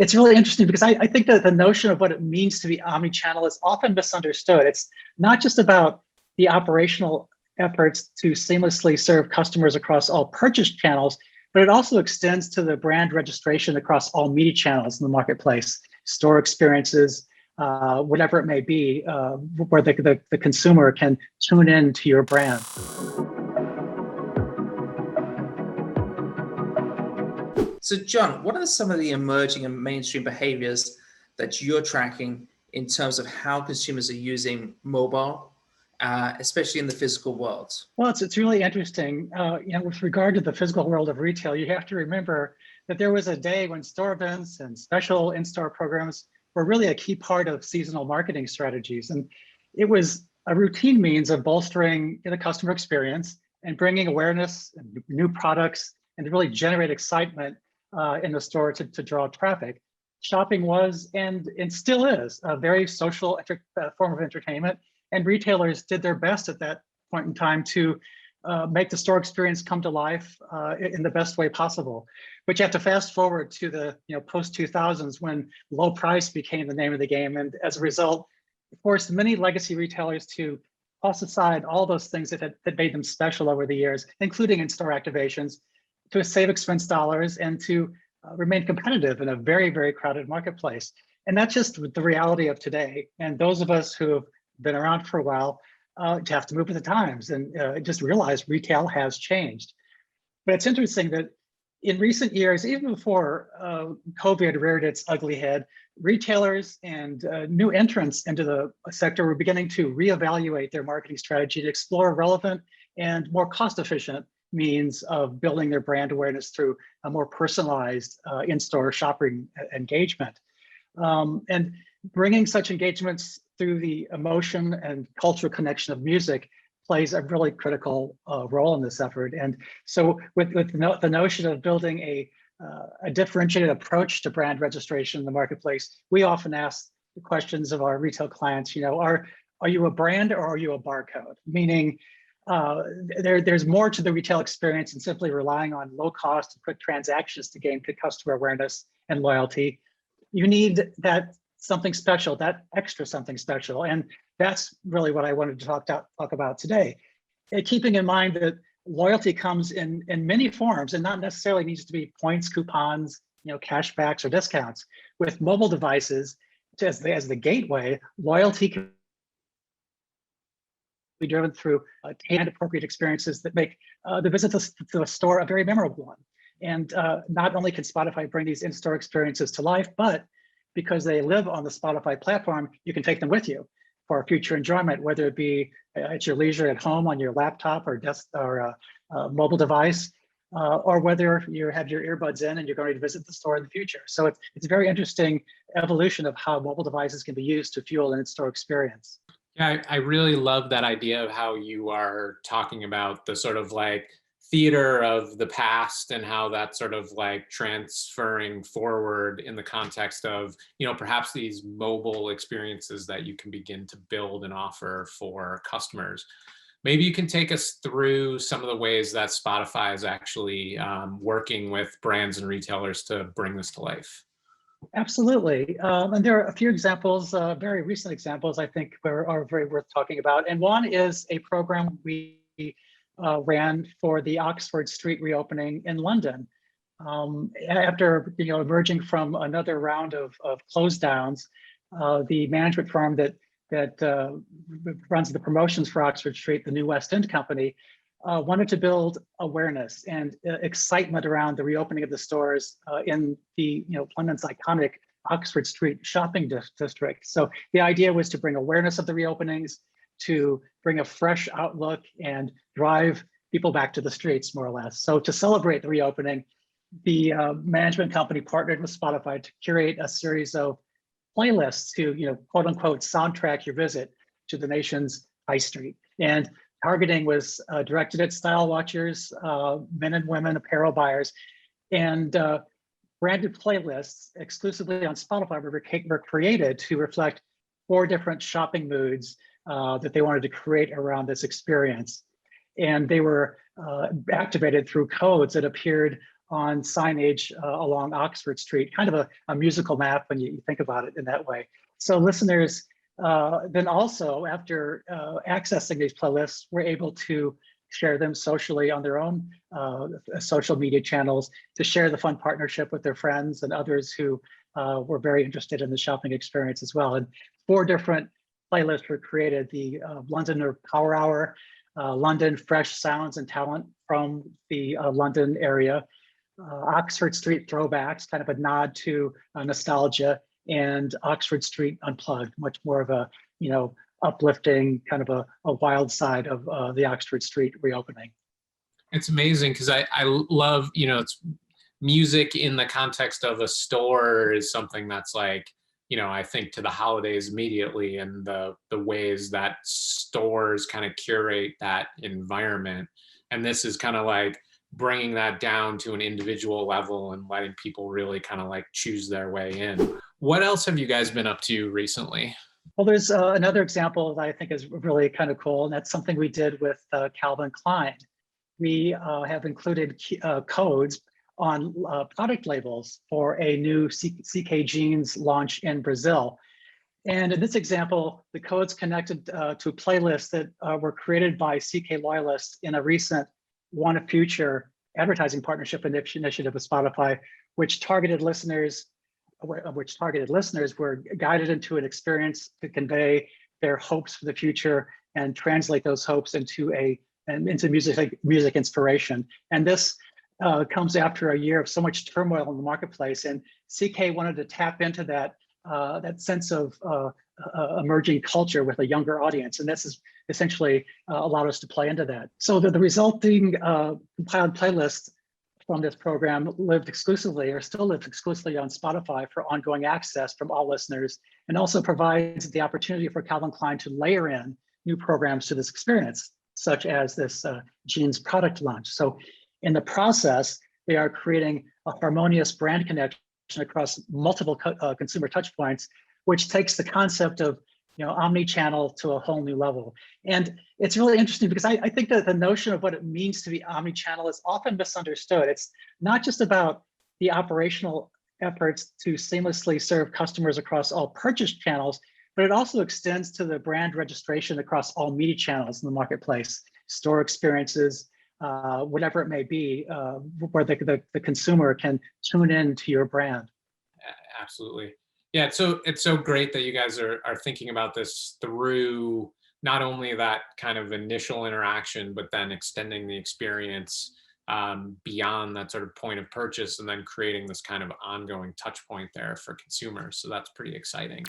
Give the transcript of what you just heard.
it's really interesting because I think that the notion of what it means to be omnichannel is often misunderstood. It's not just about the operational efforts to seamlessly serve customers across all purchase channels, but it also extends to the brand registration across all media channels in the marketplace, store experiences, whatever it may be, where the consumer can tune in to your brand. So John, what are some of the emerging and mainstream behaviors that you're tracking in terms of how consumers are using mobile, especially in the physical world? Well, it's really interesting. With regard to the physical world of retail, you have to remember that there was a day when store events and special in-store programs were really a key part of seasonal marketing strategies. And it was a routine means of bolstering the customer experience and bringing awareness and new products and to really generate excitement in the store to draw traffic. Shopping was and still is a very social form of entertainment, and retailers did their best at that point in time to make the store experience come to life in the best way possible. But you have to fast forward to the post 2000s when low price became the name of the game, and as a result, it forced many legacy retailers to toss aside all those things that made them special over the years, including in-store activations, to save expense dollars and to remain competitive in a very, very crowded marketplace. And that's just the reality of today. And those of us who have been around for a while have to move with the times and just realize retail has changed. But it's interesting that in recent years, even before COVID reared its ugly head, retailers and new entrants into the sector were beginning to reevaluate their marketing strategy to explore relevant and more cost-efficient means of building their brand awareness through a more personalized in-store shopping engagement. And bringing such engagements through the emotion and cultural connection of music plays a really critical role in this effort. And so with the notion of building a differentiated approach to brand registration in the marketplace, we often ask the questions of our retail clients, are you a brand or are you a barcode? Meaning, there's more to the retail experience than simply relying on low cost and quick transactions to gain customer awareness and loyalty. You need that something special, that extra something special. And that's really what I wanted to talk about today. And keeping in mind that loyalty comes in many forms and not necessarily needs to be points, coupons, cashbacks or discounts. With mobile devices as the gateway, loyalty can be driven through and appropriate experiences that make the visit to the store a very memorable one. And not only can Spotify bring these in-store experiences to life, but because they live on the Spotify platform, you can take them with you for future enjoyment, whether it be at your leisure at home on your laptop or mobile device, or whether you have your earbuds in and you're going to visit the store in the future. So it's a very interesting evolution of how mobile devices can be used to fuel an in-store experience. Yeah, I really love that idea of how you are talking about the sort of like theater of the past and how that's sort of like transferring forward in the context of, perhaps these mobile experiences that you can begin to build and offer for customers. Maybe you can take us through some of the ways that Spotify is actually working with brands and retailers to bring this to life. Absolutely. And there are a few examples, very recent examples, I think are very worth talking about. And one is a program we ran for the Oxford Street reopening in London. After emerging from another round of close downs, the management firm that runs the promotions for Oxford Street, the New West End Company, wanted to build awareness and excitement around the reopening of the stores in the London's iconic Oxford Street shopping district. So the idea was to bring awareness of the reopenings, to bring a fresh outlook and drive people back to the streets, more or less. So to celebrate the reopening, the management company partnered with Spotify to curate a series of playlists to, quote unquote, soundtrack your visit to the nation's high street. And targeting was directed at style watchers, men and women apparel buyers, and branded playlists exclusively on Spotify were created to reflect 4 different shopping moods that they wanted to create around this experience. And they were activated through codes that appeared on signage along Oxford Street, kind of a musical map when you think about it in that way. So listeners then also, after accessing these playlists, were able to share them socially on their own social media channels, to share the fun partnership with their friends and others who were very interested in the shopping experience as well. And 4 different playlists were created: the Londoner Power Hour, London Fresh Sounds and Talent from the London area, Oxford Street Throwbacks, kind of a nod to nostalgia, and Oxford Street Unplugged, much more of a, uplifting, kind of a wild side of the Oxford Street reopening. It's amazing because I love, it's music in the context of a store is something that's like, I think to the holidays immediately, and the ways that stores kind of curate that environment. And this is kind of like bringing that down to an individual level and letting people really kind of like choose their way in. What else have you guys been up to recently? Well, there's another example that I think is really kind of cool, and that's something we did with Calvin Klein. We have included codes on product labels for a new CK jeans launch in Brazil. And in this example, the codes connected to playlists that were created by CK loyalists in a recent Want a Future advertising partnership initiative with Spotify, which targeted listeners were guided into an experience to convey their hopes for the future and translate those hopes into music inspiration. And this comes after a year of so much turmoil in the marketplace, and CK wanted to tap into that sense of emerging culture with a younger audience, and this is essentially allowed us to play into that. So the resulting compiled playlists from this program still live exclusively on Spotify for ongoing access from all listeners, and also provides the opportunity for Calvin Klein to layer in new programs to this experience, such as this jeans product launch. So in the process, they are creating a harmonious brand connection across multiple consumer touch points, which takes the concept of omni-channel to a whole new level. And it's really interesting because I think that the notion of what it means to be omni-channel is often misunderstood. It's not just about the operational efforts to seamlessly serve customers across all purchase channels, but it also extends to the brand registration across all media channels in the marketplace, store experiences, whatever it may be, where the consumer can tune in to your brand. Absolutely. Yeah, it's so great that you guys are thinking about this through not only that kind of initial interaction, but then extending the experience beyond that sort of point of purchase, and then creating this kind of ongoing touch point there for consumers. So that's pretty exciting.